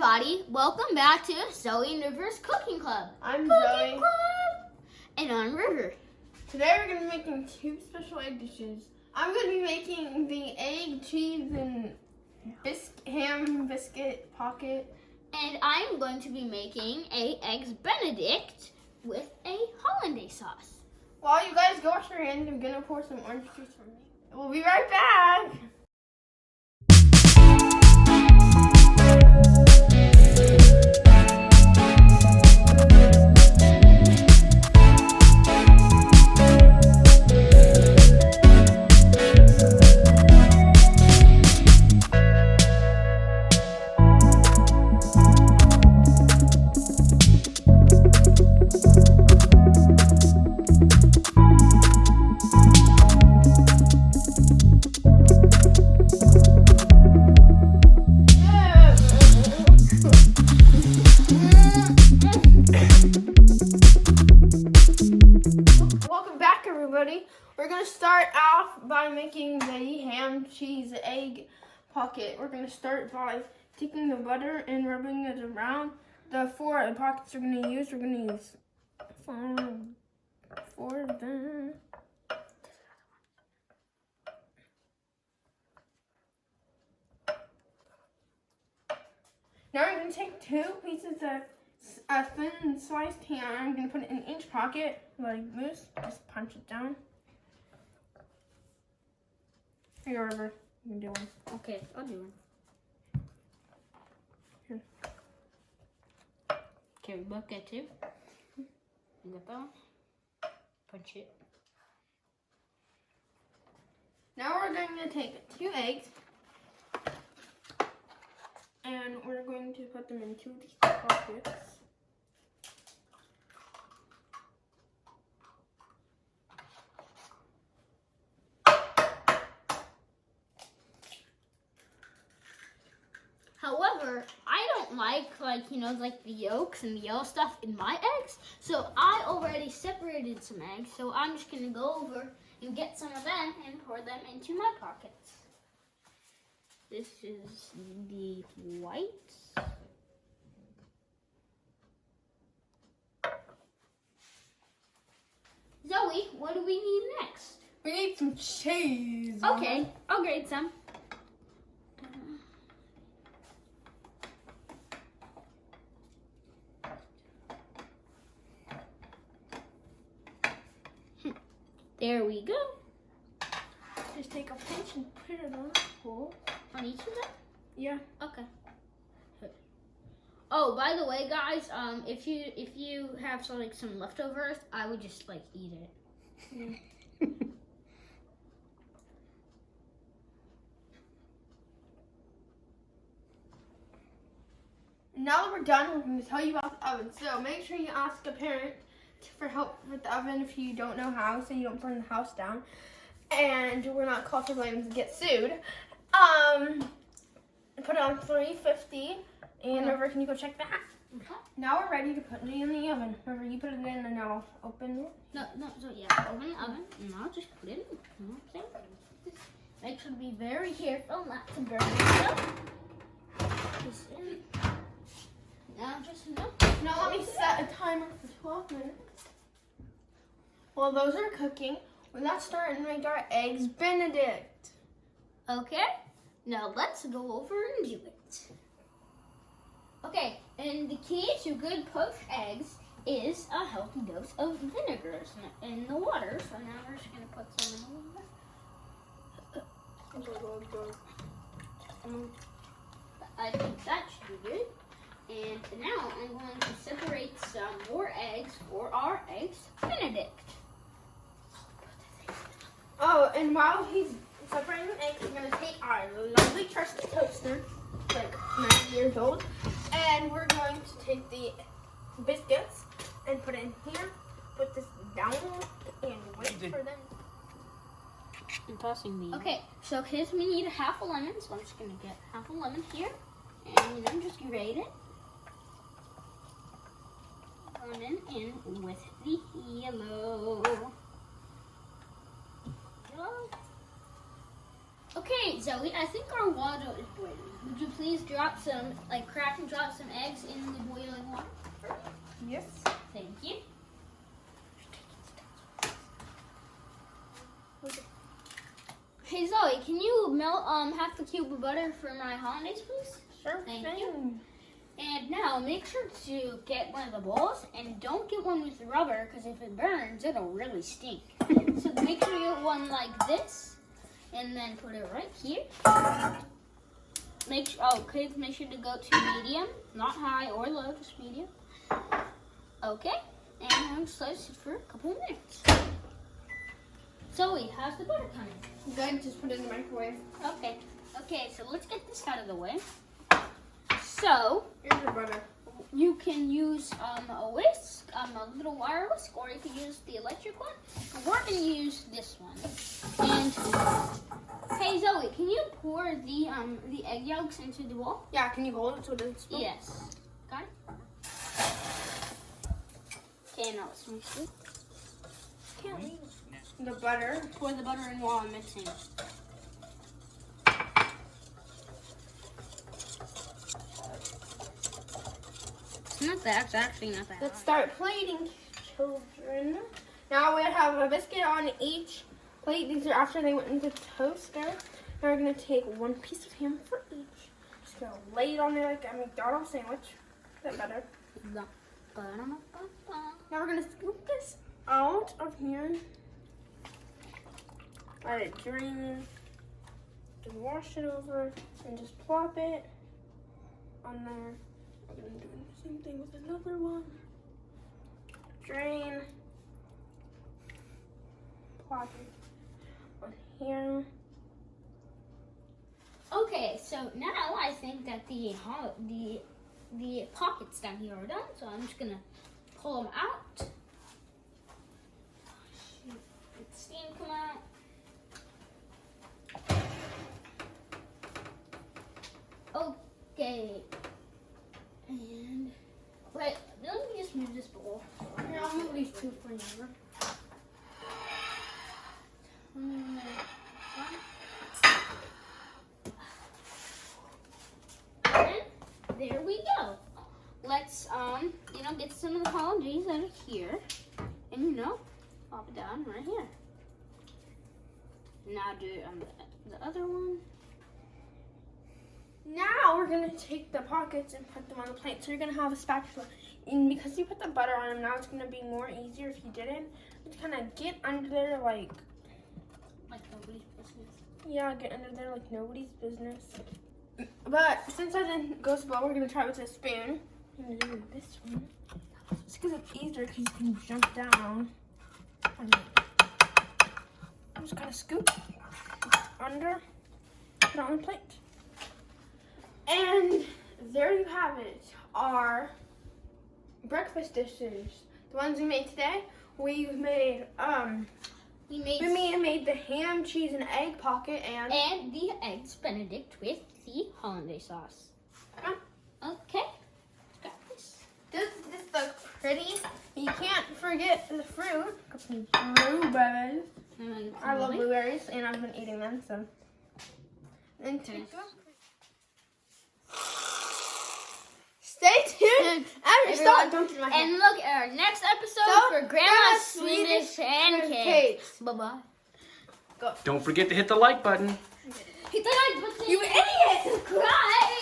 everybody, welcome back to Zoe and River's Cooking Club. I'm Cooking Zoe. Club. And I'm River. Today we're going to be making two special egg dishes. I'm going to be making the egg, cheese, and ham biscuit pocket. And I'm going to be making a Eggs Benedict with a hollandaise sauce. While you guys go wash your hands, I'm going to pour some orange juice for me. We'll be right back. Welcome back, everybody. We're going to start off by making the ham, cheese, egg pocket. We're going to start by taking the butter and rubbing it around. The four pockets we're going to use four of them. Now we're going to take two pieces of thin sliced ham. I'm going to put it in each pocket like this. Just punch it down. Here you go, River. You can do one. Okay, I'll do one. Here. Okay, we both get two. You got that one? Punch it. Now we're going to take two eggs. And we're going to put them into these pockets. However, I don't like the yolks and the yellow stuff in my eggs. So I already separated some eggs. So I'm just going to go over and get some of them and pour them into my pockets. This is the whites. Zoe, what do we need next? We need some cheese. Okay, I'll grate some. There we go. Just take a pinch and put it on the bowl. On each of them? Yeah. Okay. Oh, by the way, guys, if you have some leftovers, I would just eat it. Yeah. Now that we're done, we're going to tell you about the oven. So make sure you ask a parent for help with the oven if you don't know how, so you don't burn the house down. And we're not called for blames and get sued. Put it on 350. And River, can you go check that? Okay. Now we're ready to put it in the oven. River, you put it in and I'll open it. So yeah, open the oven and I'll just put it in. Okay. Make sure to be very careful not to burn yourself. Just in. Now just enough. Now let me set a timer for 12 minutes. While those are cooking, we're not starting to make our Eggs Benedict. Okay. Now let's go over and do it. Okay, and the key to good poached eggs is a healthy dose of vinegar in the water. So now we're just gonna put some in the water. I think that should be good. And now I'm going to separate some more eggs for our Eggs Benedict. Oh, and while he's separating the eggs, we're going to take our lovely trusty toaster, like 90 years old, and we're going to take the biscuits and put it in here, put this down, and wait for them. I'm tossing these. Okay, so here's we need half a lemon, so I'm just going to get half a lemon here, and I'm just grate it. Lemon in with the yellow. Okay, Zoe, I think our water is boiling. would you please drop some, crack and drop some eggs in the boiling water? Yes. Thank you. Hey Zoe, can you melt half a cube of butter for my hollandaise, please? Sure. Thank you. And now make sure to get one of the bowls and don't get one with the rubber because if it burns, it'll really stink. So make sure you get one like this and then put it right here. Make sure to go to medium, not high or low, just medium. Okay, and I'm slice it for a couple minutes. Zoe, how's the butter coming? Good, just put it in the microwave. Okay, so let's get this out of the way. So, Here's your butter. you can use a whisk, a little wire whisk, or you can use the electric one. We're going to use this one. And, hey Zoe, can you pour the egg yolks into the bowl? Yeah, can you hold it so it doesn't spill? Yes. Got it? Okay, now let's mix it. Can't leave the butter. Pour the butter in while I'm mixing. It's actually not that Let's start plating, children. Now we have a biscuit on each plate. These are after they went in the toaster. Now we're gonna take one piece of ham for each. Just gonna lay it on there like a McDonald's sandwich. Is that better? No. Now we're gonna scoop this out of here. Let it drain. Just wash it over and just plop it on there. We're gonna do the same thing with another one. Drain. Plop it on here. Okay, so now I think that the pockets down here are done, so I'm just gonna pull them out. Let the steam come out. Okay. And wait, let me just move this bowl. Here, I'll move these two for you. And there we go. Let's get some of the hollandaise out of here, and pop it down right here. Now do it on the other one. Now we're gonna take the pockets and put them on the plate. So you're gonna have a spatula, and because you put the butter on them, now it's gonna be more easier if you didn't. Just kind of get under there like nobody's business. Yeah, get under there like nobody's business. But since I didn't go so well, we're gonna try with a spoon. I'm gonna do this one. Just because it's easier, because you can jump down. I'm just gonna scoop under, put it on the plate. And there you have it, our breakfast dishes. The ones we made today, we made the ham, cheese, and egg pocket, and the eggs Benedict with the hollandaise sauce. Okay, got this. Does this look pretty? You can't forget the fruit. Blueberries. I love blueberries, and I've been eating them, so. And stay tuned. And look at our next episode for Grandma's Swedish pancakes. Bye-bye. Don't forget to hit the like button. Hit the like button. You idiot! Subscribe.